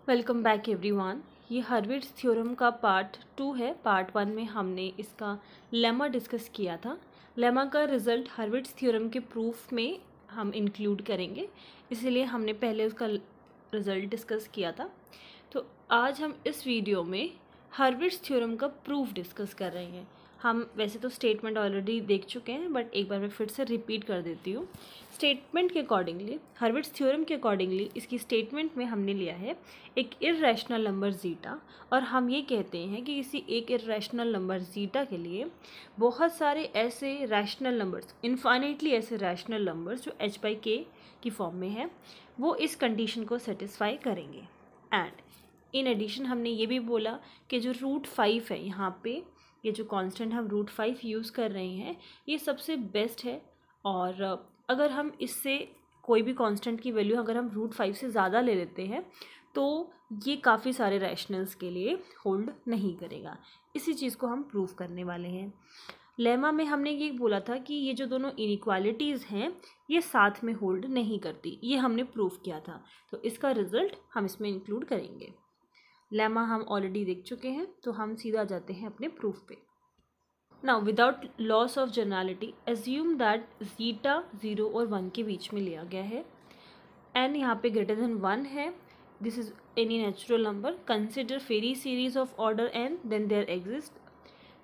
Welcome back everyone. ये Hurwitz theorem का part 2 है। पार्ट 1 में हमने इसका लेमा डिस्कस किया था। लेमा का रिज़ल्ट हर्विट्ज़ थ्योरम के प्रूफ में हम इंक्लूड करेंगे, इसीलिए हमने पहले उसका रिज़ल्ट डिस्कस किया था। तो आज हम इस वीडियो में हर्विट्ज़ थ्योरम का प्रूफ डिस्कस कर रहे हैं। हम वैसे तो स्टेटमेंट ऑलरेडी देख चुके हैं, बट एक बार मैं फिर से रिपीट कर देती हूँ। स्टेटमेंट के अकॉर्डिंगली, हर्विट्ज़ थ्योरम के अकॉर्डिंगली इसकी स्टेटमेंट में हमने लिया है एक इर्रेशनल नंबर ज़ीटा, और हम ये कहते हैं कि किसी एक इर्रेशनल नंबर ज़ीटा के लिए बहुत सारे ऐसे रैशनल नंबर्स, इनफाइनाइटली ऐसे रैशनल नंबर्स जो h/k की फॉर्म में है, वो इस कंडीशन को सेटिस्फाई करेंगे। एंड इन एडिशन हमने ये भी बोला कि जो √5 है यहाँ पे, ये जो कांस्टेंट हम √5 यूज़ कर रहे हैं, ये सबसे बेस्ट है। और अगर हम इससे कोई भी कांस्टेंट की वैल्यू अगर हम √5 से ज़्यादा ले लेते हैं तो ये काफ़ी सारे रैशनल्स के लिए होल्ड नहीं करेगा। इसी चीज़ को हम प्रूव करने वाले हैं। लेमा में हमने ये बोला था कि ये जो दोनों इनइक्वालिटीज़ हैं ये साथ में होल्ड नहीं करती, ये हमने प्रूव किया था। तो इसका रिज़ल्ट हम इसमें इंक्लूड करेंगे। लेमा हम ऑलरेडी देख चुके हैं, तो हम सीधा जाते हैं अपने प्रूफ पे। Now without loss of generality assume that zeta 0 और 1 के बीच में लिया गया है। एन यहाँ पे ग्रेटर देन 1 है। This is any natural number. Consider Farey series of order n, then there exist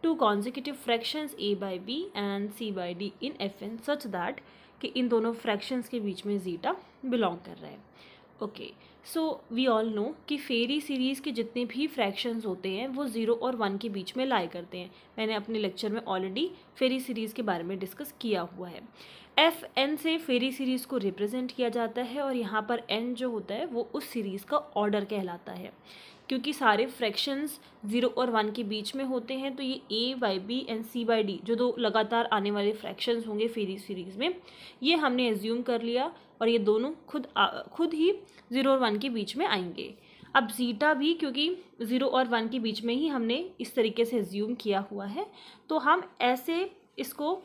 two consecutive fractions a by b and c by d in fn such that कि इन दोनों fractions के बीच में zeta belong कर रहा है। Okay, so we all know कि Farey series के जितने भी फ्रैक्शंस होते हैं वो 0 और 1 के बीच में लाई करते हैं। मैंने अपने लेक्चर में ऑलरेडी फेरी सीरीज़ के बारे में डिस्कस किया हुआ है। एफ एन से फेरी सीरीज़ को रिप्रेजेंट किया जाता है, और यहाँ पर एन जो होता है वो उस सीरीज़ का ऑर्डर कहलाता है। क्योंकि सारे फ्रैक्शंस 0 और 1 के बीच में होते हैं, तो ये a by b and c by d जो दो लगातार आने वाले फ्रैक्शंस होंगे फेरी सीरीज़ में, ये हमने एज्यूम कर लिया, और ये दोनों खुद ही 0 और 1 के बीच में आएंगे। अब ज़ीटा भी क्योंकि 0 और 1 के बीच में ही हमने इस तरीके से एज्यूम किया हुआ है, तो हम ऐसे इसको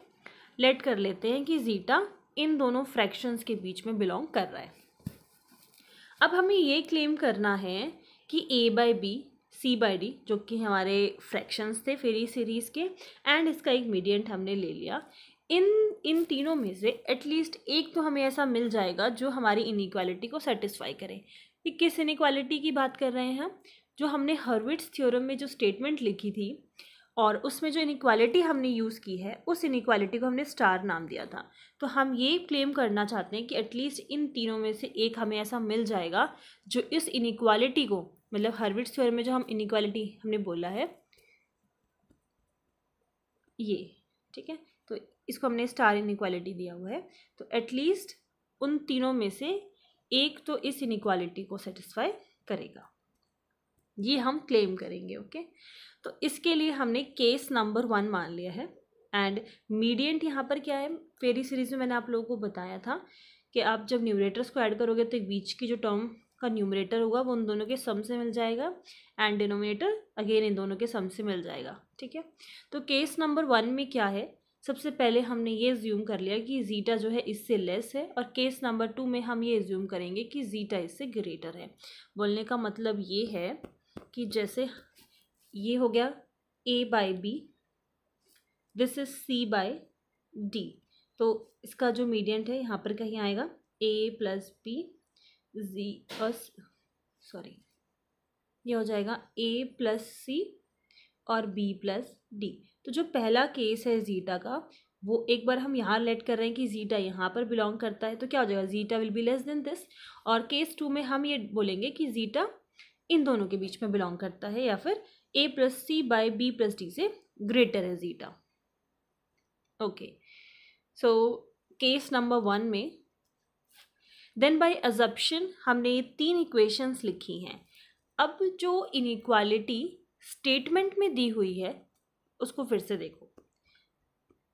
लेट कर लेते हैं कि ज़ीटा इन दोनों फ्रैक्शंस के बीच में बिलोंग कर रहा है। अब हमें ये क्लेम करना है कि a by b c by d जो कि हमारे फ्रैक्शंस थे फेरी सीरीज़ के, एंड इसका एक मीडियंट हमने ले लिया। इन तीनों में से एटलीस्ट एक तो हमें ऐसा मिल जाएगा जो हमारी इनइक्वालिटी को सेटिस्फाई करे। कि किस इनइक्वालिटी की बात कर रहे हैं हम? जो हमने हर्विट्ज़ थ्योरम में जो स्टेटमेंट लिखी थी और उसमें जो इनइक्वालिटी हमने यूज़ की है, उस इनइक्वालिटी को हमने स्टार नाम दिया था। तो हम ये क्लेम करना चाहते हैं कि एटलीस्ट इन तीनों में से एक हमें ऐसा मिल जाएगा जो इस इनइक्वालिटी को, मतलब हर्विट्ज़ थ्योरम में जो हम इनइक्वालिटी हमने बोला है ये, ठीक है, तो इसको हमने स्टार इनइक्वालिटी दिया हुआ है। तो एटलीस्ट उन तीनों में से एक तो इस इनइक्वालिटी को सेटिस्फाई करेगा, ये हम क्लेम करेंगे। ओके, तो इसके लिए हमने केस नंबर 1 मान लिया है। एंड मीडियंट यहाँ पर क्या है? फेरी सीरीज में मैंने आप लोगों को बताया था कि आप जब न्यूमरेटर्स को ऐड करोगे तो एक बीच की जो टर्म का न्यूमरेटर होगा वो उन दोनों के सम से मिल जाएगा, एंड डिनोमिनेटर अगेन इन दोनों के सम से मिल जाएगा। ठीक है, तो केस नंबर 1 में क्या है? सबसे पहले हमने ये एज्यूम कर लिया कि ज़ीटा जो है इससे लेस है, और केस नंबर 2 में हम ये एज्यूम करेंगे कि ज़ीटा इससे ग्रेटर है। बोलने का मतलब ये है कि जैसे ये हो गया a by b, this is c by d, तो इसका जो मीडियंट है यहाँ पर कहीं आएगा a प्लस b सॉरी ये हो जाएगा a प्लस c और b प्लस d। तो जो पहला केस है ज़ीटा का, वो एक बार हम यहाँ लेट कर रहे हैं कि ज़ीटा यहाँ पर बिलोंग करता है, तो क्या हो जाएगा? Zeta will be less then this. और केस 2 में हम ये बोलेंगे कि ज़ीटा इन दोनों के बीच में बिलोंग करता है, या फिर a plus C by B plus D से ग्रेटर है zeta. Okay, so case number 1 में देन बाय अजम्पशन हमने ये 3 इक्वेशंस लिखी हैं। अब जो इनइक्वालिटी स्टेटमेंट में दी हुई है उसको फिर से देखो।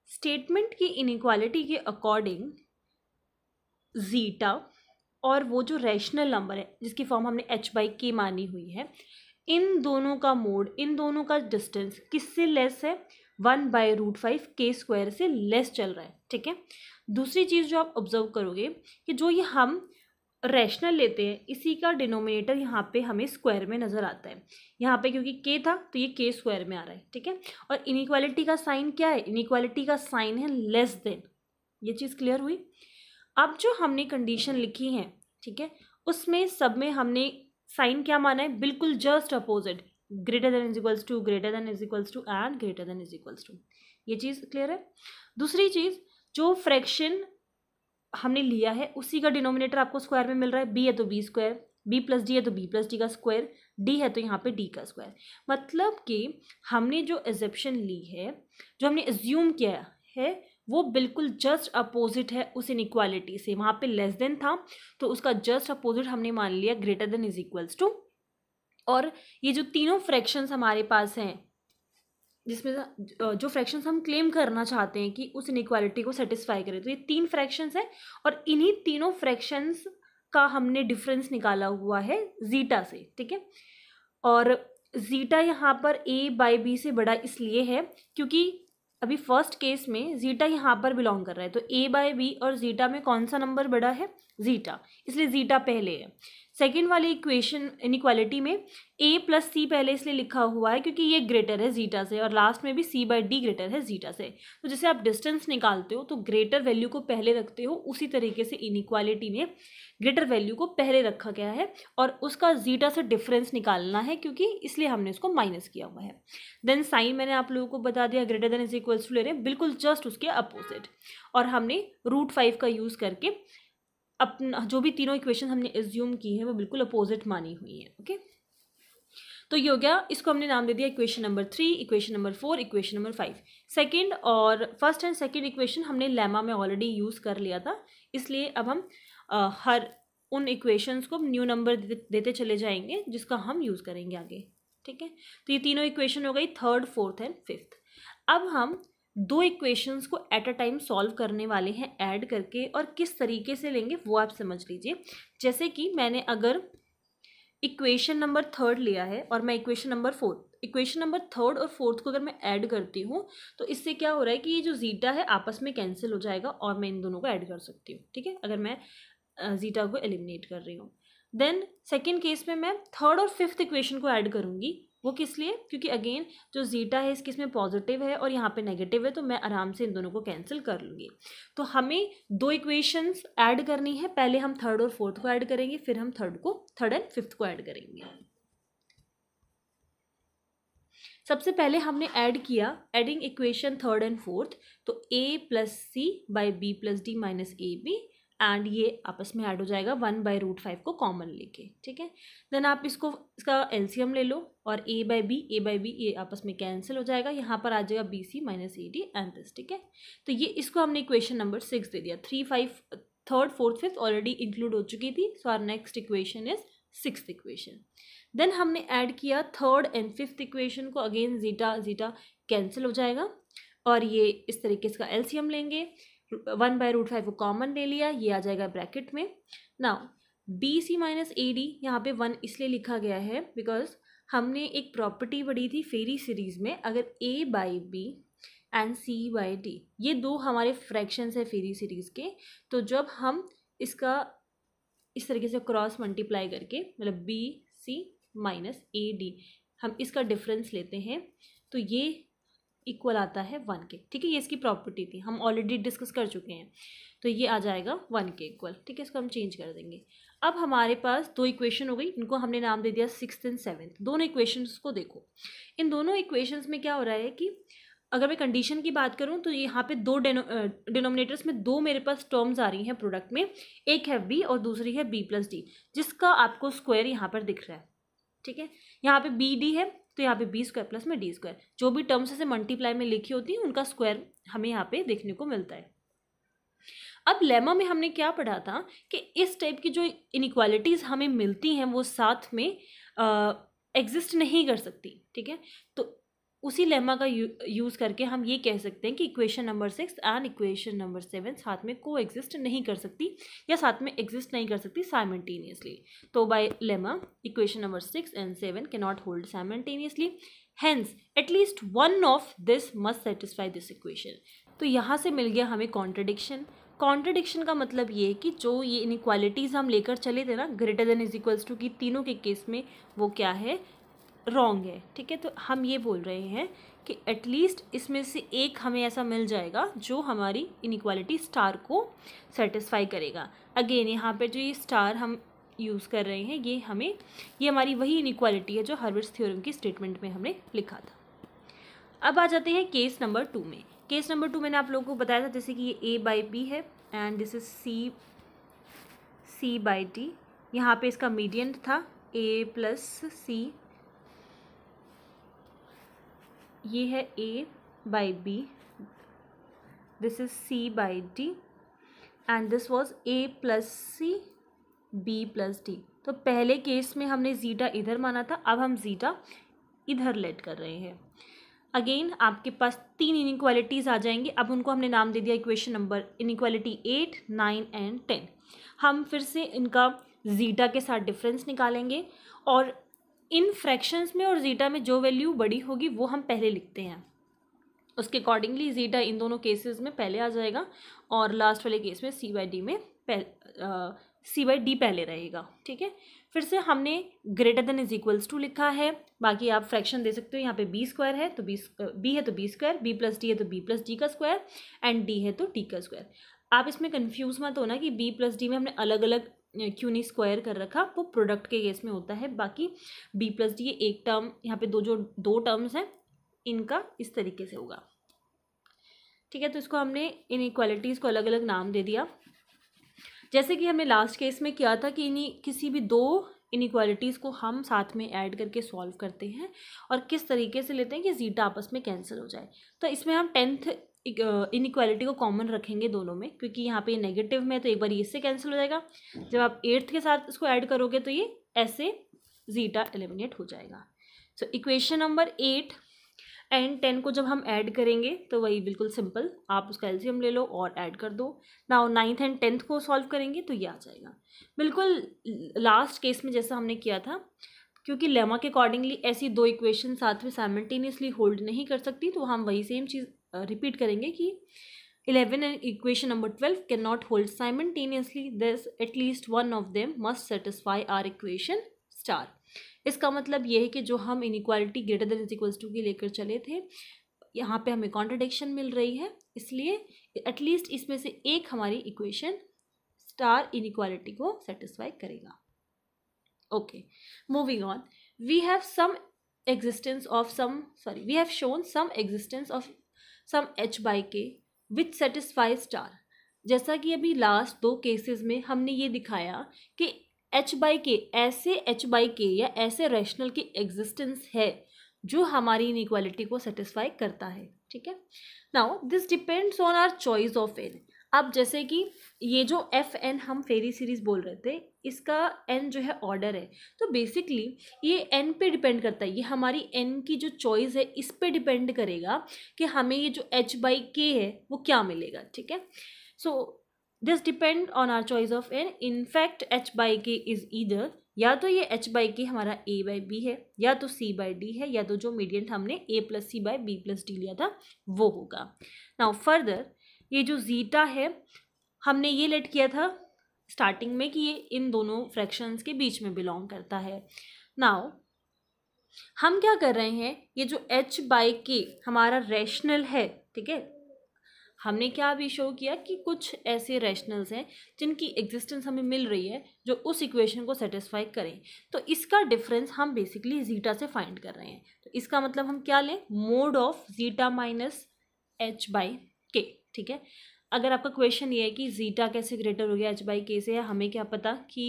स्टेटमेंट की इनइक्वालिटी के अकॉर्डिंग ज़ीटा और वो जो रैशनल नंबर है जिसकी फॉर्म हमने h/k मानी हुई है, इन दोनों का मोड, इन दोनों का डिस्टेंस किससे लेस है? 1/√5 k² से लेस चल रहा है। ठीक है, दूसरी चीज़ जो आप ऑब्जर्व करोगे कि जो ये हम रैशनल लेते हैं, इसी का डिनोमिनेटर यहाँ पे हमें स्क्वायर में नज़र आता है। यहाँ पे क्योंकि के था तो ये के स्क्वायर में आ रहा है, ठीक है। और इनइक्वालिटी का साइन क्या है? इनइक्वालिटी का साइन है लेस देन। ये चीज़ क्लियर हुई। अब जो हमने कंडीशन लिखी है, ठीक है, उसमें सब में हमने साइन क्या माना है? बिल्कुल just opposite, greater than is equals to, greater than is equals to and greater than is equals to. ये चीज़ क्लियर है। दूसरी चीज़, जो फ्रैक्शन हमने लिया है उसी का डिनोमिनेटर आपको स्क्वायर में मिल रहा है। बी है तो B square, B plus D है तो बी प्लस डी का स्क्वायर, डी है तो यहाँ पे डी का स्क्वायर। मतलब कि हमने जो एजप्शन ली है, जो हमने एज्यूम किया है, वो बिल्कुल जस्ट अपोजिट है उस इनइक्वालिटी से। वहाँ पे लेस देन था तो उसका जस्ट अपोजिट हमने मान लिया greater than is equals to. और ये जो तीनों फ्रैक्शंस हमारे पास हैं, जिसमें जो फ्रैक्शंस हम क्लेम करना चाहते हैं कि उस इनइक्वालिटी को सेटिस्फाई करें, तो ये 3 फ्रैक्शंस हैं और इन्हीं तीनों फ्रैक्शंस का हमने डिफरेंस निकाला हुआ है जीटा से, ठीक है। और जीटा यहाँ पर ए बाई बी से बड़ा इसलिए है क्योंकि अभी फर्स्ट केस में जीटा यहाँ पर बिलोंग कर रहा है, तो ए बाई बी और जीटा में कौन सा नंबर बड़ा है? जीटा, इसलिए जीटा पहले है। सेकेंड वाली इक्वेशन इनइक्वालिटी में ए प्लस सी पहले इसलिए लिखा हुआ है क्योंकि ये ग्रेटर है जीटा से, और लास्ट में भी सी बाई डी ग्रेटर है जीटा से। तो जैसे आप डिस्टेंस निकालते हो तो ग्रेटर वैल्यू को पहले रखते हो, उसी तरीके से इनइक्वालिटी में ग्रेटर वैल्यू को पहले रखा गया है और उसका जीटा से डिफरेंस निकालना है, क्योंकि इसलिए हमने उसको माइनस किया हुआ है। देन साइन मैंने आप लोगों को बता दिया, greater than is equals to ले रहे हैं, बिल्कुल जस्ट उसके अपोजिट। और हमने √5 का यूज़ करके अपना जो भी तीनों इक्वेशन हमने एज्यूम की है वो बिल्कुल अपोजिट मानी हुई है। ओके, तो ये हो गया। इसको हमने नाम दे दिया equation number 3, equation number 4, equation number 5। Second और फर्स्ट एंड सेकंड इक्वेशन हमने लेमा में ऑलरेडी यूज़ कर लिया था, इसलिए अब हम हर उन इक्वेशंस को न्यू नंबर देते चले जाएंगे जिसका हम यूज़ करेंगे आगे, ठीक है। तो ये तीनों इक्वेशन हो गई, थर्ड, फोर्थ एंड फिफ्थ। अब हम 2 इक्वेशंस को एट अ टाइम सॉल्व करने वाले हैं ऐड करके, और किस तरीके से लेंगे वो आप समझ लीजिए। जैसे कि मैंने अगर इक्वेशन नंबर 3 लिया है और मैं इक्वेशन नंबर 4, इक्वेशन नंबर 3 और 4 को अगर मैं ऐड करती हूँ तो इससे क्या हो रहा है कि ये जो जीटा है आपस में कैंसिल हो जाएगा और मैं इन दोनों को ऐड कर सकती हूँ, ठीक है, अगर मैं जीटा को एलिमिनेट कर रही हूँ। देन सेकेंड केस में मैं थर्ड और फिफ्थ इक्वेशन को ऐड करूँगी। वो किस लिए? क्योंकि अगेन जो जीटा है इस केस में पॉजिटिव है और यहाँ पे नेगेटिव है, तो मैं आराम से इन दोनों को कैंसिल कर लूँगी। तो हमें 2 इक्वेशंस ऐड करनी है, पहले हम थर्ड और फोर्थ को ऐड करेंगे, फिर हम थर्ड एंड फिफ्थ को ऐड करेंगे। सबसे पहले हमने ऐड किया, adding equation third and fourth, तो a plus C by B plus D minus A B, and ये आपस में ऐड हो जाएगा 1/√5 को कॉमन लेके, ठीक है। देन आप इसका एलसीएम ले लो और a बाई बी ये आपस में कैंसिल हो जाएगा, यहाँ पर आ जाएगा B C minus A D and this, ठीक है। तो ये इसको हमने इक्वेशन नंबर 6 दे दिया। 3, 5, third, fourth, fifth already include हो चुकी थी, so our next equation is 6th equation. Then हमने ऐड किया थर्ड एंड फिफ्थ इक्वेशन को, अगेन जीटा कैंसिल हो जाएगा और ये इस तरीके से एलसीएम लेंगे, 1/√5 को कॉमन ले लिया, ये आ जाएगा ब्रैकेट में। Now B C minus A D, यहाँ पे 1 इसलिए लिखा गया है बिकॉज हमने एक प्रॉपर्टी पढ़ी थी फेरी सीरीज में, अगर A by B and C by D ये 2 हमारे फ्रैक्शंस है फेरी सीरीज के, तो जब हम इसका इस तरीके से क्रॉस मल्टीप्लाई करके, मतलब B C minus A D, हम इसका डिफरेंस लेते हैं तो ये इक्वल आता है 1 के, ठीक है। ये इसकी प्रॉपर्टी थी, हम ऑलरेडी डिस्कस कर चुके हैं, तो ये आ जाएगा 1 के इक्वल, ठीक है। इसको हम चेंज कर देंगे। अब हमारे पास 2 इक्वेशन हो गई, इनको हमने नाम दे दिया 6th एंड 7th। दोनों इक्वेशंस को देखो, इन दोनों इक्वेशंस में क्या हो रहा है कि अगर मैं कंडीशन की बात करूं तो यहाँ पे 2 डिनोमिनेटर्स में 2 मेरे पास टर्म्स आ रही हैं प्रोडक्ट में, एक है बी और दूसरी है बी प्लस डी, जिसका आपको स्क्वायर यहाँ पर दिख रहा है, ठीक है। यहाँ पे बी डी है तो यहाँ पे बी स्क्वायर प्लस में डी स्क्वायर, जो भी टर्म्स से मल्टीप्लाई में लिखी होती है उनका स्क्वायर हमें यहाँ पे देखने को मिलता है। अब लेमा में हमने क्या पढ़ा था कि इस टाइप की जो इनइक्वालिटीज़ हमें मिलती हैं वो साथ में एग्जिस्ट नहीं कर सकती, ठीक है। तो उसी लेमा का यूज़ करके हम ये कह सकते हैं कि equation number 6 and equation number 7 साथ में को एग्जिस्ट नहीं कर सकती, या साथ में एग्जिस्ट नहीं कर सकती साइमल्टेनियसली। तो by lemma equation number 6 and 7 can not hold simultaneously, hence at least one of this must satisfy this equation. तो यहाँ से मिल गया हमें कॉन्ट्रडिक्शन, कॉन्ट्रडिक्शन का मतलब ये है कि जो ये इनइक्वालिटीज़ हम लेकर चले थे ना greater than is equals to की तीनों के केस में वो क्या है, रॉन्ग है। ठीक है, तो हम ये बोल रहे हैं कि एटलीस्ट इसमें से एक हमें ऐसा मिल जाएगा जो हमारी इनइक्वालिटी स्टार को सेटिस्फाई करेगा। अगेन यहाँ पे जो ये स्टार हम यूज़ कर रहे हैं ये हमारी वही इनइक्वालिटी है जो हर्विट्ज़ थ्योरम की स्टेटमेंट में हमने लिखा था। अब आ जाते हैं केस नंबर 2 में। केस नंबर 2 मैंने आप लोगों को बताया था जैसे कि ये A/B है एंड दिस इज C/D। यहाँ पे इसका मीडियन था A + C, ये है A/B, this is C/D and this was A + C B + D। तो पहले केस में हमने जीटा इधर माना था, अब हम जीटा इधर लेट कर रहे हैं। अगेन आपके पास 3 इनइक्वालिटीज़ आ जाएंगी। अब उनको हमने नाम दे दिया इक्वेशन नंबर इनइक्वालिटी 8, 9 एंड 10। हम फिर से इनका जीटा के साथ डिफरेंस निकालेंगे और इन फ्रैक्शंस में और जीटा में जो वैल्यू बड़ी होगी वो हम पहले लिखते हैं, उसके अकॉर्डिंगली जीटा इन दोनों केसेस में पहले आ जाएगा और लास्ट वाले केस में C/D में C/D पहले रहेगा। ठीक है, फिर से हमने greater than is equals to लिखा है, बाकी आप फ्रैक्शन दे सकते हो। यहाँ पे B² है तो B है तो B², B + D है तो B + D का स्क्वायर एंड D है तो D का स्क्वायर। आप इसमें कंफ्यूज मत होना कि B + D में हमने अलग अलग क्यों नहीं स्क्वायर कर रखा, वो प्रोडक्ट के केस में होता है। बाकी B + D ये एक टर्म, यहाँ पे दो टर्म्स हैं, इनका इस तरीके से होगा। ठीक है, तो इसको हमने इनइक्वालिटीज़ को अलग अलग नाम दे दिया, जैसे कि हमने लास्ट केस में किया था कि किसी भी 2 इनइक्वालिटीज़ को हम साथ में ऐड करके सॉल्व करते हैं और किस तरीके से लेते हैं कि जीटा आपस में कैंसिल हो जाए। तो इसमें हम 10th इनइक्वालिटी को कॉमन रखेंगे दोनों में, क्योंकि यहाँ पे नेगेटिव में तो एक बार इससे कैंसिल हो जाएगा, जब आप 8th के साथ इसको ऐड करोगे तो ये ऐसे जीटा एलिमिनेट हो जाएगा। सो इक्वेशन नंबर 8 एंड 10 को जब हम ऐड करेंगे तो वही बिल्कुल सिंपल, आप उसका एलसीएम ले लो और ऐड कर दो। नाउ 9th एंड 10th को सॉल्व करेंगे तो ये आ जाएगा बिल्कुल लास्ट केस में जैसा हमने किया था। क्योंकि लेमा के अकॉर्डिंगली ऐसी 2 इक्वेशन साथ में साइमल्टेनियसली होल्ड नहीं कर सकती, तो हम वही सेम चीज़ रिपीट करेंगे कि 11 and equation number 12 can not hold simultaneously, this at least one of them must satisfy our equation star. इसका मतलब ये है कि जो हम inequality greater than is equals to की लेकर चले थे, यहाँ पे हमें कॉन्ट्रडिक्शन मिल रही है, इसलिए एटलीस्ट इसमें से एक हमारी इक्वेशन स्टार इनइक्वालिटी को सेटिस्फाई करेगा। Okay, moving on, we have shown some existence of some h/k which satisfies star। जैसा कि अभी लास्ट 2 केसेस में हमने ये दिखाया कि h/k ऐसे h/k या ऐसे रैशनल की एग्जिस्टेंस है जो हमारी इनइक्वालिटी को सेटिस्फाई करता है। ठीक है, now this depends on our choice of n। अब जैसे कि ये जो Fn हम फेरी सीरीज बोल रहे थे, इसका n जो है ऑर्डर है, तो बेसिकली ये n पे डिपेंड करता है, ये हमारी n की जो चॉइस है इस पे डिपेंड करेगा कि हमें ये जो h/k है वो क्या मिलेगा। ठीक है, so this depend on our choice of n। In fact h/k is either, या तो ये h/k हमारा A/B है, या तो C/D है, या तो जो मीडियन हमने A + C/B + D लिया था वो होगा। नाउ फर्दर ये जो जीटा है हमने ये लेट किया था स्टार्टिंग में कि ये इन दोनों फ्रैक्शंस के बीच में बिलोंग करता है। नाउ हम क्या कर रहे हैं, ये जो h/k हमारा रैशनल है, ठीक है, हमने क्या अभी शो किया कि कुछ ऐसे रैशनल्स हैं जिनकी एग्जिस्टेंस हमें मिल रही है जो उस इक्वेशन को सेटिस्फाई करें, तो इसका डिफरेंस हम बेसिकली जीटा से फाइंड कर रहे हैं। तो इसका मतलब हम क्या लें, mode of zeta minus h/k। ठीक है, अगर आपका क्वेश्चन ये है कि जीटा कैसे ग्रेटर हो गया h/k से, हमें क्या पता कि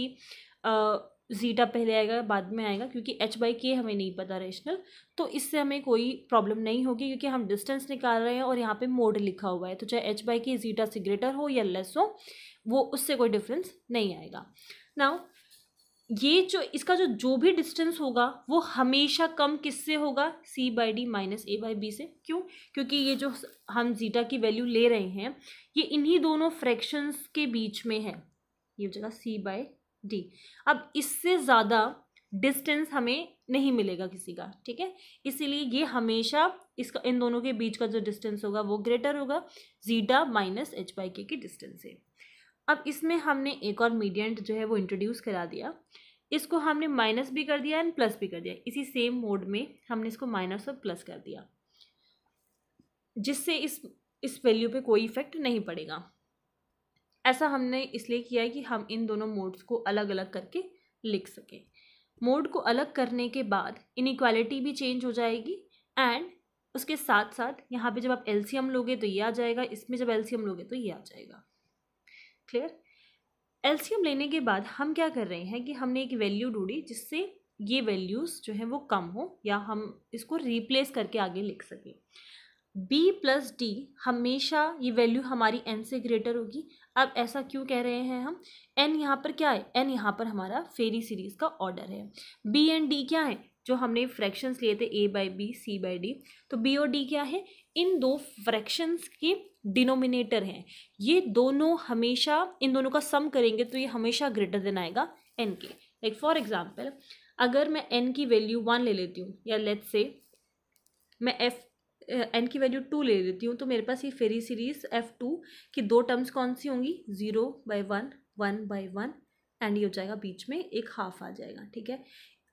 जीटा पहले आएगा बाद में आएगा, क्योंकि h/k हमें नहीं पता रैशनल, तो इससे हमें कोई प्रॉब्लम नहीं होगी क्योंकि हम डिस्टेंस निकाल रहे हैं और यहाँ पे मोड लिखा हुआ है, तो चाहे h/k जीटा से ग्रेटर हो या लेस हो, वो उससे कोई डिफरेंस नहीं आएगा। नाउ ये जो इसका जो भी डिस्टेंस होगा वो हमेशा कम किससे होगा, C/D माइनस A/B से। क्यों, क्योंकि ये जो हम जीटा की वैल्यू ले रहे हैं ये इन्हीं दोनों फ्रैक्शंस के बीच में है, ये जगह C/D। अब इससे ज़्यादा डिस्टेंस हमें नहीं मिलेगा किसी का, ठीक है। इसीलिए ये हमेशा इसका इन दोनों के बीच का जो डिस्टेंस होगा वो ग्रेटर होगा जीटा माइनस एच बाई के डिस्टेंस से। अब इसमें हमने एक और मीडियंट जो है वो इंट्रोड्यूस करा दिया, इसको हमने माइनस भी कर दिया एंड प्लस भी कर दिया। इसी सेम मोड में हमने इसको माइनस और प्लस कर दिया, जिससे इस वैल्यू पे कोई इफेक्ट नहीं पड़ेगा। ऐसा हमने इसलिए किया है कि हम इन दोनों मोड्स को अलग अलग करके लिख सकें। मोड को अलग करने के बाद इनइक्वालिटी भी चेंज हो जाएगी एंड उसके साथ साथ यहाँ पे जब आप एलसीएम लोगे तो ये आ जाएगा, इसमें जब एलसीएम लोगे तो ये आ जाएगा। क्लियर। एलसीएम लेने के बाद हम क्या कर रहे हैं कि हमने एक वैल्यू ढूंढी जिससे ये वैल्यूज़ जो है वो कम हो या हम इसको रिप्लेस करके आगे लिख सकें। b प्लस डी हमेशा ये वैल्यू हमारी n से ग्रेटर होगी। अब ऐसा क्यों कह रहे हैं हम? n यहाँ पर क्या है? n यहाँ पर हमारा फेरी सीरीज का ऑर्डर है। b एंड d क्या है? जो हमने फ्रैक्शंस लिए थे a by B C by D, तो b और d क्या है? इन दो फ्रैक्शंस के डिनोमिनेटर हैं। ये दोनों हमेशा इन दोनों का सम करेंगे तो ये हमेशा ग्रेटर देन आएगा n के। लाइक फॉर एग्जाम्पल, अगर मैं n की वैल्यू 1 ले लेती हूँ या लेट्स से मैं n की वैल्यू 2 ले लेती हूँ, तो मेरे पास ये फेरी सीरीज f2 की दो टर्म्स कौन सी होंगी? 0/1, 1/1 एंड ये हो जाएगा बीच में एक हाफ आ जाएगा, ठीक है।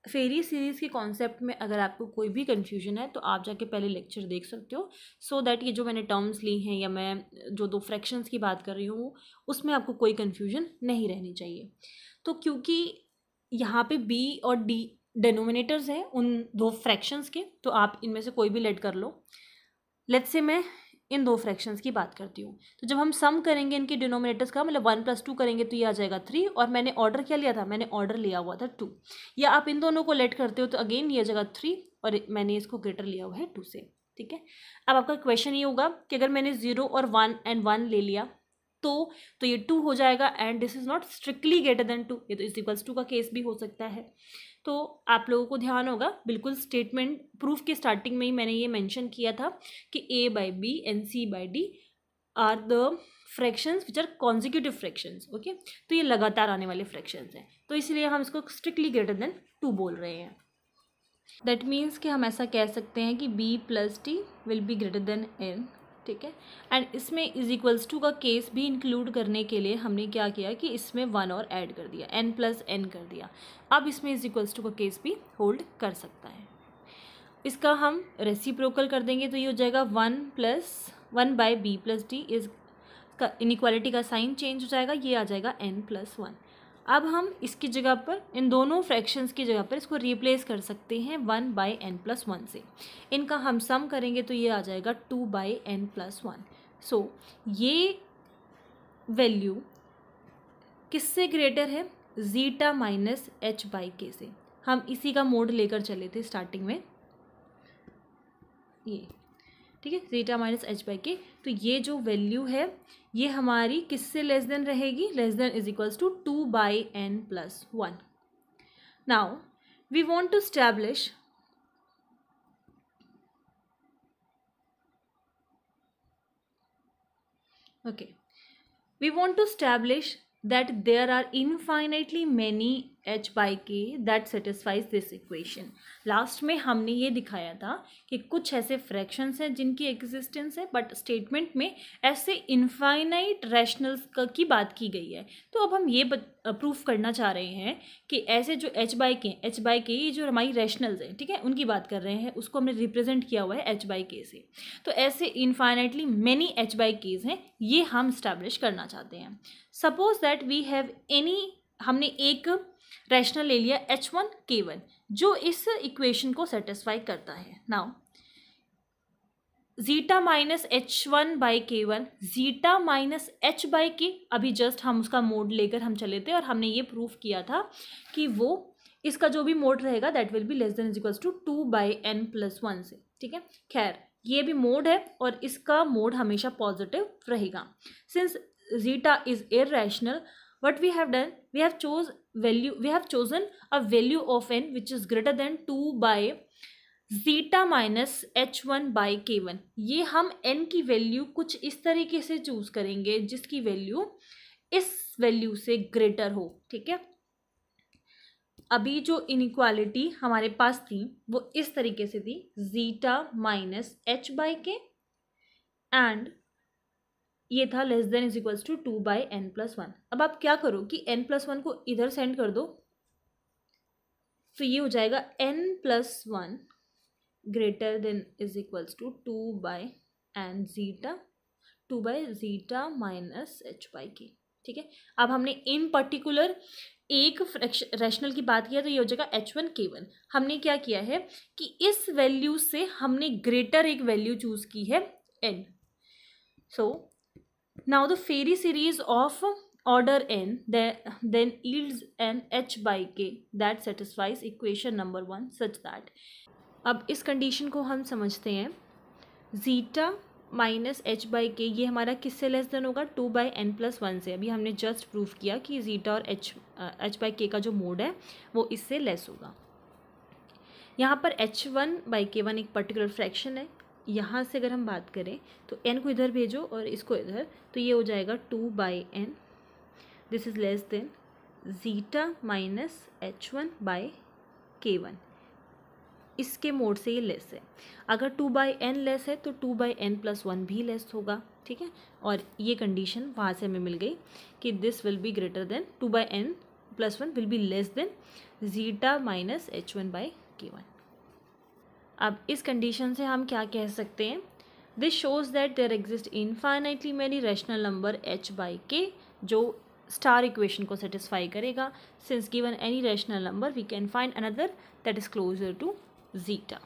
फेरी सीरीज़ के कॉन्सेप्ट में अगर आपको कोई भी कन्फ्यूजन है तो आप जाके पहले लेक्चर देख सकते हो, सो दैट ये जो मैंने टर्म्स ली हैं या मैं जो दो फ्रैक्शंस की बात कर रही हूँ उसमें आपको कोई कन्फ्यूजन नहीं रहनी चाहिए। तो क्योंकि यहाँ पे b और d डेनोमिनेटर्स हैं उन दो फ्रैक्शंस के, तो आप इनमें से कोई भी लेट कर लो। लेट्स से मैं इन दो फ्रैक्शंस की बात करती हूँ, तो जब हम सम करेंगे इनके डिनोमिनेटर्स का, मतलब 1 + 2 करेंगे तो ये आ जाएगा 3, और मैंने ऑर्डर क्या लिया था? मैंने ऑर्डर लिया हुआ था 2। या आप इन दोनों को लेट करते हो तो अगेन ये आ जाएगा 3 और मैंने इसको ग्रेटर लिया हुआ है 2 से, ठीक है। अब आपका क्वेश्चन ये होगा कि अगर मैंने 0 और 1 एंड 1 ले लिया तो ये 2 हो जाएगा and this is not strictly greater than 2, ये तो इज इक्वल्स 2 का केस भी हो सकता है। तो आप लोगों को ध्यान होगा, बिल्कुल स्टेटमेंट प्रूफ के स्टार्टिंग में ही मैंने ये मेंशन किया था कि a by B and c by D are the fractions which are consecutive fractions, okay. तो ये लगातार आने वाले फ्रैक्शंस हैं, तो इसलिए हम इसको स्ट्रिक्टली ग्रेटर देन 2 बोल रहे हैं। दैट मीन्स कि हम ऐसा कह सकते हैं कि b plus T will be greater then n, ठीक है। एंड इसमें इज इक्वल्स टू का केस भी इंक्लूड करने के लिए हमने क्या किया कि इसमें 1 और ऐड कर दिया, n प्लस n कर दिया। अब इसमें इज इक्वल्स टू का केस भी होल्ड कर सकता है। इसका हम रेसिप्रोकल कर देंगे तो ये हो जाएगा 1 by B plus D, is का इनइक्वालिटी का साइन चेंज हो जाएगा, ये आ जाएगा n प्लस 1। अब हम इसकी जगह पर इन दोनों फ्रैक्शंस की जगह पर इसको रिप्लेस कर सकते हैं 1 बाई n प्लस 1 से। इनका हम सम करेंगे तो ये आ जाएगा 2 बाई n प्लस 1। सो ये वैल्यू किससे ग्रेटर है? जीटा माइनस h बाई के से। हम इसी का मोड लेकर चले थे स्टार्टिंग में, ये ठीक है, जीटा माइनस h बाई के। तो ये जो वैल्यू है ये हमारी किससे लेस देन रहेगी? Less than is equals to 2 by n plus 1। Now we want to establish we want to establish that there are infinitely many h by k that satisfies this equation। Last में हमने ये दिखाया था कि कुछ ऐसे fractions हैं जिनकी एग्जिस्टेंस है, बट स्टेटमेंट में ऐसे इनफाइनाइट रैशनल्स की बात की गई है। तो अब हम ये प्रूफ करना चाह रहे हैं कि ऐसे जो h बाई के ये जो हमारी रैशनल्स हैं, ठीक है, उनकी बात कर रहे हैं, उसको हमने रिप्रेजेंट किया हुआ है h बाई के से। तो ऐसे infinitely many h by K's हैं, ये हम स्टैब्लिश करना चाहते हैं। सपोज दैट वी हैव हमने एक रैशनल ले लिया h1 k1 जो इस इक्वेशन को सेटिस्फाई करता है। Now zeta minus h1 by k1, zeta minus h by के, अभी जस्ट हम उसका मोड लेकर हम चले थे और हमने ये प्रूफ किया था कि वो इसका जो भी मोड रहेगा that will be less than is equals to 2 by n plus 1 से, ठीक है। खैर ये भी मोड है और इसका मोड हमेशा पॉजिटिव रहेगा। Since zeta is irrational, what we have done, we have chosen a value of n which is greater than 2 by zeta minus h1 by k1। ये हम n की वैल्यू कुछ इस तरीके से चूज करेंगे जिसकी वैल्यू इस वैल्यू से ग्रेटर हो, ठीक है। अभी जो इनइक्वालिटी हमारे पास थी वो इस तरीके से थी, zeta minus H by K and ये था less than is equals to 2/n+1। अब आप क्या करो कि n+1 को इधर सेंड कर दो, तो ये हो जाएगा n+1 greater than is equals to 2/zeta minus h/k। ठीक है, अब हमने इन पर्टिकुलर एक रैशनल की बात किया तो ये हो जाएगा h1k1। हमने क्या किया है कि इस वैल्यू से हमने ग्रेटर एक वैल्यू चूज की है n। So now the Farey series of order n then yields an h/k that satisfies equation number 1 such that। अब इस कंडीशन को हम समझते हैं, जीटा माइनस h/k ये हमारा किससे लेस देन होगा, 2/n+1 से। अभी हमने जस्ट प्रूफ किया कि जीटा और h/k का जो मोड है वो इससे लेस होगा। यहाँ पर h1/k1 एक पर्टिकुलर फ्रैक्शन है। यहाँ से अगर हम बात करें तो n को इधर भेजो और इसको इधर, तो ये हो जाएगा 2/n। This is less then zeta minus h1/k1। इसके मोड से ये लेस है। अगर 2/n लेस है तो 2/n+1 भी लेस होगा। ठीक है, और ये कंडीशन वहाँ से हमें मिल गई कि this will be greater then 2/n+1 will be less then zeta minus h1/k1। अब इस कंडीशन से हम क्या कह सकते हैं, this shows that there exist infinitely many rational number h/k जो स्टार इक्वेशन को सेटिस्फाई करेगा। Since given any rational number we can find another that is closer to zeta.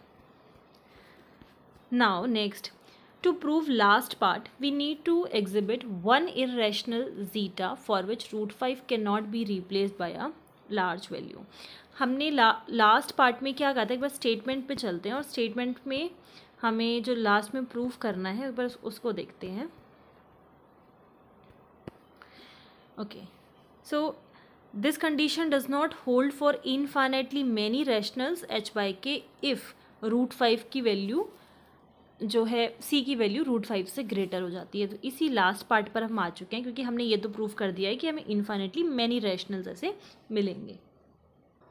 Now next, to prove last part we need to exhibit one irrational zeta for which root 5 cannot be replaced by a large value। हमने last part में क्या कहा था, एक बार statement पे चलते हैं और स्टेटमेंट में हमें जो लास्ट में प्रूव करना है एक बार उसको देखते हैं। Okay, so this condition does not hold for infinitely many rationals h/k if √5 की वैल्यू जो है c की वैल्यू √5 से ग्रेटर हो जाती है। तो इसी लास्ट पार्ट पर हम आ चुके हैं, क्योंकि हमने ये तो प्रूव कर दिया है कि हमें इनफाइनेटली मैनी रैशनल्स ऐसे मिलेंगे।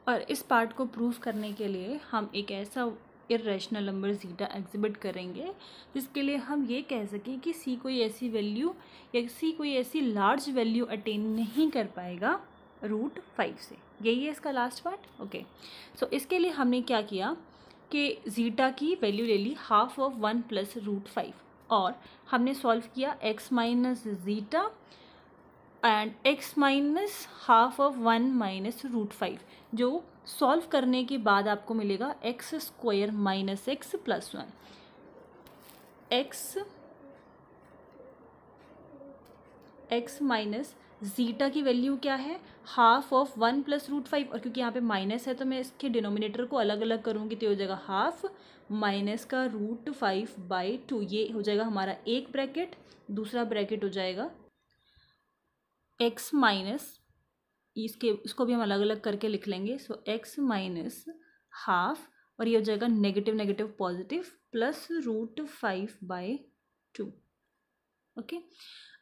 और इस पार्ट को प्रूव करने के लिए हम एक ऐसा इर्रेशनल नंबर जीटा एग्जिबिट करेंगे जिसके लिए हम ये कह सकें कि c कोई ऐसी वैल्यू या c कोई ऐसी लार्ज वैल्यू अटेन नहीं कर पाएगा √5 से। यही है इसका लास्ट पार्ट। ओके, सो इसके लिए हमने क्या किया कि जीटा की वैल्यू ले ली हाफ ऑफ 1 प्लस √5 और हमने सॉल्व किया x minus zeta and x minus half of 1 minus √5, जो सॉल्व करने के बाद आपको मिलेगा x² minus x plus 1। x minus zeta की वैल्यू क्या है, हाफ ऑफ 1 प्लस √5, और क्योंकि यहाँ पे माइनस है तो मैं इसके डिनोमिनेटर को अलग अलग करूँगी तो हो जाएगा हाफ माइनस का √5/2। ये हो जाएगा हमारा एक ब्रैकेट, दूसरा ब्रैकेट हो जाएगा x माइनस, इसको भी हम अलग अलग करके लिख लेंगे। सो x माइनस हाफ और ये हो जाएगा negative negative positive plus √5/2। Okay,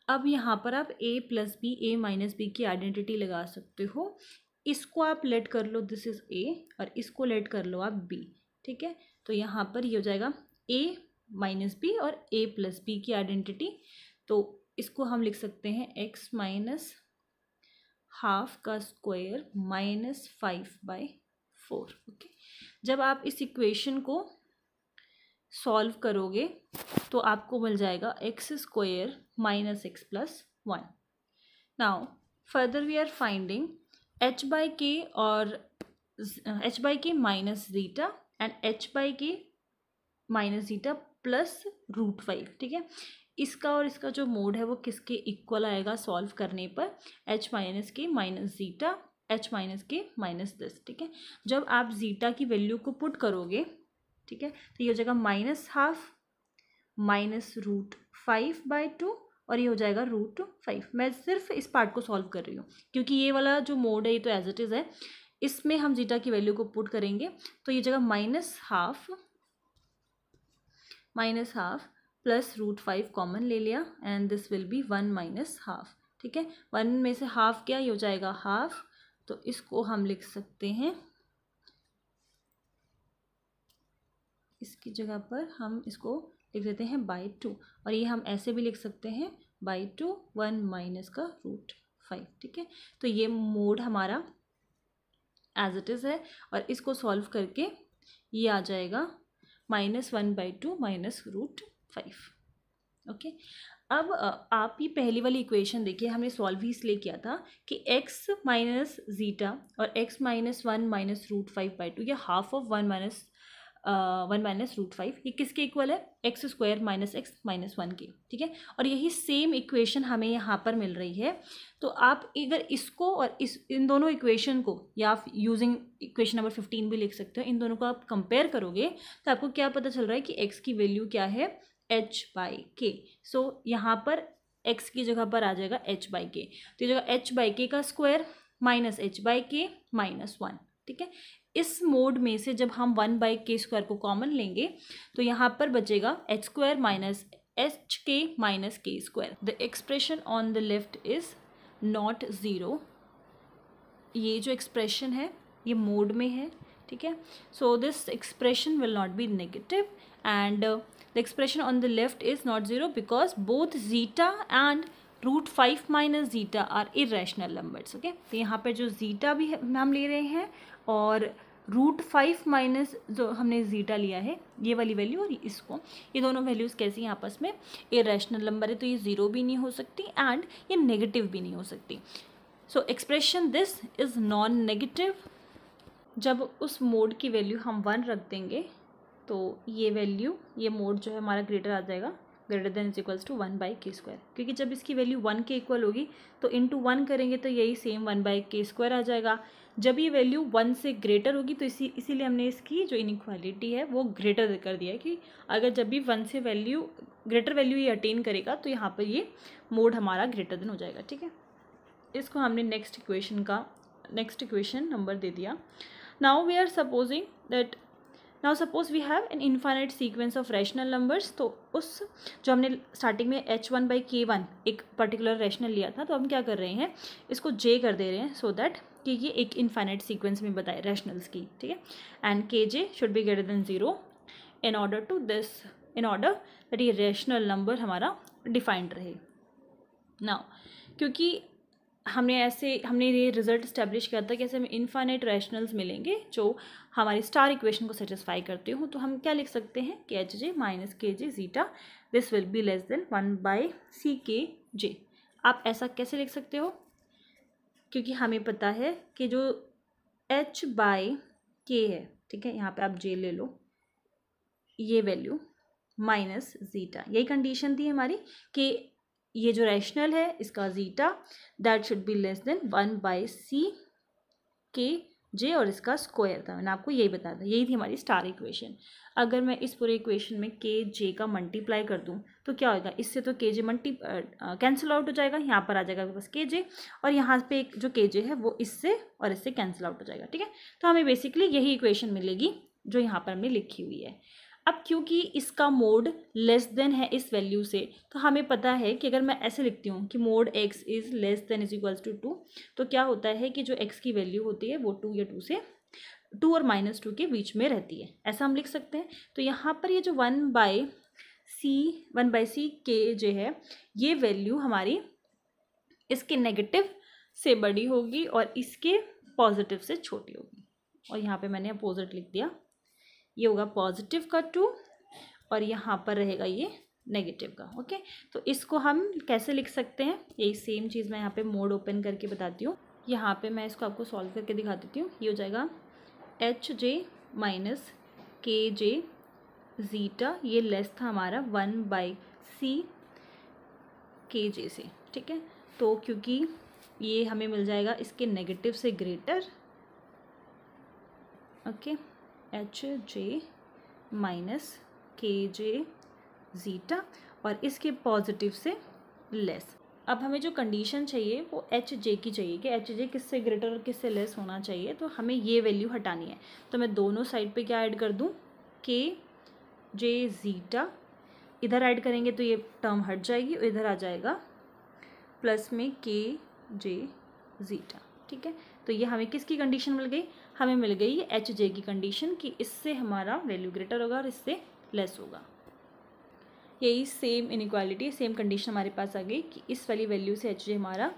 अब यहाँ पर आप a plus B a minus B की आइडेंटिटी लगा सकते हो। इसको आप लेट कर लो दिस इज a और इसको लेट कर लो आप b। ठीक है, तो यहाँ पर ये हो जाएगा a माइनस बी और a प्लस बी की आइडेंटिटी। तो इसको हम लिख सकते हैं x माइनस हाफ का स्क्वायर माइनस 5/4। ओके, जब आप इस इक्वेशन को सॉल्व करोगे तो आपको मिल जाएगा x² minus x plus 1। Now further we are finding h/k और h/k minus zeta and h/k minus zeta plus √5। ठीक है, इसका और इसका जो मोड है वो किसके इक्वल आएगा सॉल्व करने पर, h माइनस के माइनस जीटा h माइनस के माइनस 10। ठीक है, जब आप जीटा की वैल्यू को पुट करोगे, ठीक है, तो ये हो जाएगा माइनस हाफ माइनस √5/2 और ये हो जाएगा √5। मैं सिर्फ इस पार्ट को सॉल्व कर रही हूँ क्योंकि ये वाला जो मोड है ये तो एज इट इज़ है, इसमें हम जीटा की वैल्यू को पुट करेंगे तो ये जगह माइनस हाफ प्लस √5 कॉमन ले लिया and this will B 1 minus half. ठीक है, 1 में से हाफ क्या, ये हो जाएगा हाफ तो इसको हम लिख सकते हैं, इसकी जगह पर हम इसको लिख देते हैं बाई 2, और ये हम ऐसे भी लिख सकते हैं बाई 2 1 माइनस का रूट 5। ठीक है, तो ये मोड हमारा एज इट इज़ है, और इसको सॉल्व करके ये आ जाएगा -1/2 माइनस रूट 5। ओके, अब आप ये पहली वाली इक्वेशन देखिए, हमने सॉल्व ही इसलिए किया था कि x माइनस जीटा और x माइनस 1 माइनस रूट 5/2, या हाफ ऑफ 1 माइनस रूट 5, ये किसके इक्वल है, x square minus x minus 1 के। ठीक है, और यही सेम इक्वेशन हमें यहाँ पर मिल रही है। तो आप अगर इसको और इन दोनों इक्वेशन को, या आप यूजिंग इक्वेशन नंबर 15 भी लिख सकते हो, इन दोनों को आप कंपेयर करोगे तो आपको क्या पता चल रहा है कि x की वैल्यू क्या है, h/k। सो यहाँ पर x की जगह पर आ जाएगा h/k, तो ये जगह h/k का स्क्वायर माइनस h/k माइनस 1। ठीक है, इस मोड में से जब हम 1/k स्क्वायर को कॉमन लेंगे तो यहाँ पर बचेगा h square minus hk minus k square. The expression on the left is not zero, ये जो एक्सप्रेशन है ये मोड में है। ठीक है, so this expression will not be negative, and the expression on the left is not zero because both zeta and root 5 minus zeta are irrational numbers. Okay, तो यहाँ पर जो जीटा भी हम ले रहे हैं और रूट 5 माइनस जो हमने जीटा लिया है, ये वाली वैल्यू और इसको, ये दोनों वैल्यूज़ कैसी हैं आपस में, इरेशनल नंबर है, तो ये ज़ीरो भी नहीं हो सकती एंड ये नेगेटिव भी नहीं हो सकती। सो expression this is non negative. जब उस मोड की वैल्यू हम 1 रख देंगे तो ये वैल्यू, ये मोड जो है हमारा ग्रेटर आ जाएगा, greater than is equals to 1/k square, क्योंकि जब इसकी वैल्यू 1 के इक्वल होगी तो इंटू 1 करेंगे तो यही सेम 1/k स्क्वायर आ जाएगा। जब ये वैल्यू 1 से ग्रेटर होगी तो इसीलिए हमने इसकी जो इनइक्वालिटी है वो ग्रेटर कर दिया है, कि अगर जब भी 1 से वैल्यू ग्रेटर वैल्यू ये अटेन करेगा तो यहाँ पर ये मोड हमारा ग्रेटर देन हो जाएगा। ठीक है, इसको हमने नेक्स्ट इक्वेशन नंबर दे दिया। Now we are supposing that, now suppose we have an infinite sequence of rational numbers. तो उस जो हमने स्टार्टिंग में h1/k1 एक पर्टिकुलर रैशनल लिया था, तो हम क्या कर रहे हैं, इसको j कर दे रहे हैं सो दैट कि ये एक इनफाइनाइट सीक्वेंस में बताए रैशनल्स की। ठीक है, and kj should be greater then 0 in order that ये रैशनल नंबर हमारा डिफाइंड रहे। नाउ क्योंकि हमने ये रिजल्ट इस्टेब्लिश किया था कि ऐसे हमें इनफाइनाइट रैशनल्स मिलेंगे जो हमारी स्टार इक्वेशन को सेटिस्फाई करते हो, तो हम क्या लिख सकते हैं कि H J minus K J zeta this will be less than 1/ck। आप ऐसा कैसे लिख सकते हो, क्योंकि हमें पता है कि जो h/k है, ठीक है, यहाँ पे आप j ले लो, ये वैल्यू माइनस जीटा, यही कंडीशन थी हमारी कि ये जो रैशनल है इसका zeta that should be less than 1/ck और इसका स्क्वायर था, मैंने आपको यही बताया था, यही थी हमारी स्टार इक्वेशन। अगर मैं इस पूरे इक्वेशन में kj का मल्टीप्लाई कर दूं तो क्या होगा, इससे तो kj कैंसिल आउट हो जाएगा, यहाँ पर आ जाएगा बस kj, और यहाँ पे एक जो kj है वो इससे और इससे कैंसिल आउट हो जाएगा। ठीक है, तो हमें बेसिकली यही इक्वेशन मिलेगी जो यहाँ पर हमने लिखी हुई है। अब क्योंकि इसका मोड लेस देन है इस वैल्यू से, तो हमें पता है कि अगर मैं ऐसे लिखती हूँ कि mod x is less than is equals to 2, तो क्या होता है कि जो x की वैल्यू होती है वो 2 या 2 और -2 के बीच में रहती है, ऐसा हम लिख सकते हैं। तो यहाँ पर ये जो 1/c के जो है, ये वैल्यू हमारी इसके नेगेटिव से बड़ी होगी और इसके पॉजिटिव से छोटी होगी, और यहाँ पे मैंने अपोजिट लिख दिया, ये होगा पॉजिटिव का 2 और यहाँ पर रहेगा ये नेगेटिव का। ओके, तो इसको हम कैसे लिख सकते हैं, यही सेम चीज़ मैं यहाँ पे मोड ओपन करके बताती हूँ। यहाँ पे मैं इसको आपको सॉल्व करके दिखा देती हूँ। ये हो जाएगा hj माइनस kj जीटा, ये लेस था हमारा 1/ckj से। ठीक है, तो क्योंकि ये हमें मिल जाएगा इसके नेगेटिव से greater, okay, hj minus kj zeta और इसके पॉजिटिव से लेस। अब हमें जो कंडीशन चाहिए वो hj की चाहिए कि hj किससे ग्रेटर और किससे लेस होना चाहिए, तो हमें ये वैल्यू हटानी है। तो मैं दोनों साइड पे क्या ऐड कर दूँ, kj जीटा, इधर ऐड करेंगे तो ये टर्म हट जाएगी और इधर आ जाएगा प्लस में kj जीटा। ठीक है, तो ये हमें किसकी कंडीशन मिल गई, हमें मिल गई ये एच जे की कंडीशन कि इससे हमारा वैल्यू ग्रेटर होगा और इससे लेस होगा। यही सेम इनइक्वालिटी, सेम कंडीशन हमारे पास आ गई कि इस वाली वैल्यू से एच जे हमारा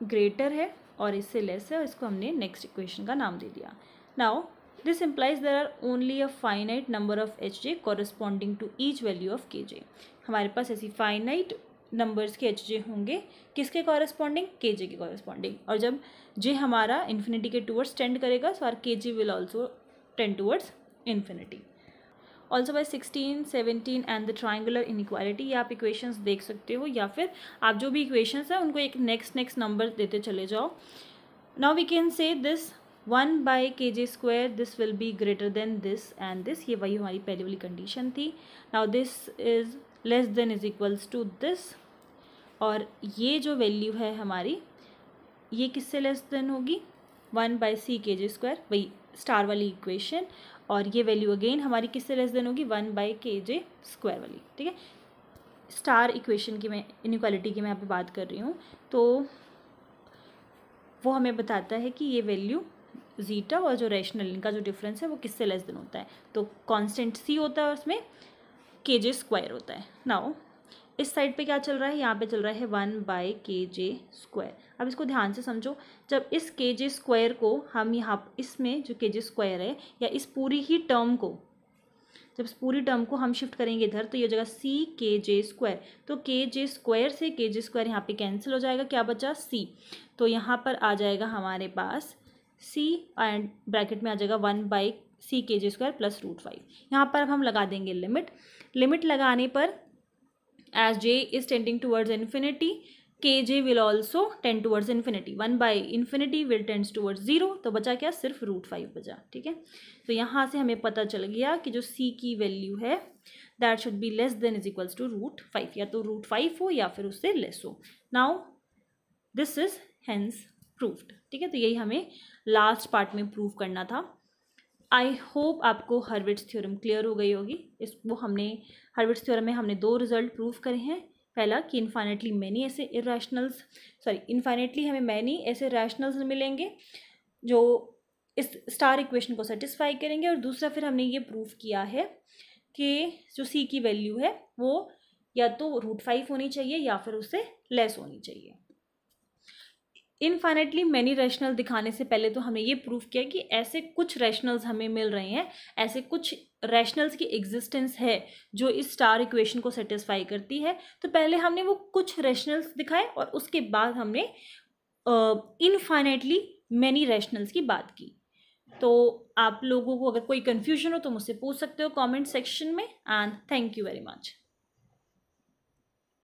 ग्रेटर है और इससे लेस है, और इसको हमने नेक्स्ट इक्वेशन का नाम दे दिया। Now this implies there are only a finite number of H J corresponding to each value of K J. हमारे पास ऐसी फाइनाइट नंबर्स के एच जे होंगे, किसके कॉरस्पॉन्डिंग, के जे के कॉरस्पॉन्डिंग, और जब जे हमारा इन्फिनिटी के टूवर्ड्स टेंड करेगा so R K J will also tend towards infinity. Also by 16, 17 and the triangular inequality, ये आप इक्वेशंस देख सकते हो, या फिर आप जो भी इक्वेशंस हैं उनको एक नेक्स्ट नंबर देते चले जाओ। Now we can say this 1 by K J square this will be greater than this and this, ये वही हमारी पहले वाली कंडीशन थी। Now this is less than is equals to this, और ये जो वैल्यू है हमारी ये किससे लेस देन होगी, 1 बाई सी के जे स्क्वायर, वही स्टार वाली इक्वेशन, और ये वैल्यू अगेन हमारी किससे लेस देन होगी, 1 बाई के जे स्क्वायर वाली, ठीक है। स्टार इक्वेशन की मैं इनइक्वालिटी की मैं यहाँ पे बात कर रही हूँ, तो वो हमें बताता है कि ये वैल्यू जीटा और जो रैशनल इनका जो डिफरेंस है वो किससे लेस देन होता है, तो कांस्टेंट सी होता है और उसमें के जे स्क्वायर होता है। नाउ इस साइड पे क्या चल रहा है, यहाँ पे चल रहा है 1 बाई के जे स्क्वायर। अब इसको ध्यान से समझो, जब इस के जे स्क्वायर को हम यहाँ इसमें जो के जे स्क्वायर है या इस पूरी ही टर्म को, जब इस पूरी टर्म को हम शिफ्ट करेंगे इधर तो ये हो जाएगा सी के जे स्क्वायर, तो के जे स्क्वायर से के जे स्क्वायर यहाँ पे कैंसिल हो जाएगा, क्या बचा सी, तो यहाँ पर आ जाएगा हमारे पास सी एंड ब्रैकेट में आ जाएगा 1 बाई सी के जे स्क्वायर प्लस √5। यहाँ पर अब हम लगा देंगे लिमिट लगाने पर as j is tending towards infinity, kj will also tend towards infinity, 1 by infinity will tends towards 0, तो बचा क्या, सिर्फ √5 बचा, ठीक है। तो यहाँ से हमें पता चल गया कि जो c की वैल्यू है that should be less than is equals to √5, या तो √5 हो या फिर उससे लेस हो। Now this is hence proved, ठीक है। तो यही हमें लास्ट पार्ट में प्रूव करना था। आई होप आपको हर्विट्ज़ थ्योरम क्लियर हो गई होगी। हर्विट्ज़ थ्योरम में हमने 2 रिजल्ट प्रूव करे हैं। पहला कि इनफाइनेटली हमें मैनी ऐसे रैशनल्स मिलेंगे जो इस स्टार इक्वेशन को सेटिस्फाई करेंगे, और दूसरा फिर हमने ये प्रूव किया है कि जो सी की वैल्यू है वो या तो √5 होनी चाहिए या फिर उससे लेस होनी चाहिए। इनफाइनेटली मैनी रैशनल दिखाने से पहले तो हमने ये प्रूव किया कि ऐसे कुछ रैशनल्स हमें मिल रहे हैं, ऐसे कुछ रैशनल्स की एग्जिस्टेंस है जो इस स्टार इक्वेशन को सेटिस्फाई करती है। तो पहले हमने वो कुछ रैशनल्स दिखाए और उसके बाद हमने इनफाइनेटली मैनी रैशनल्स की बात की। तो आप लोगों को अगर कोई कन्फ्यूजन हो तो मुझसे पूछ सकते हो कमेंट सेक्शन में, and thank you very much.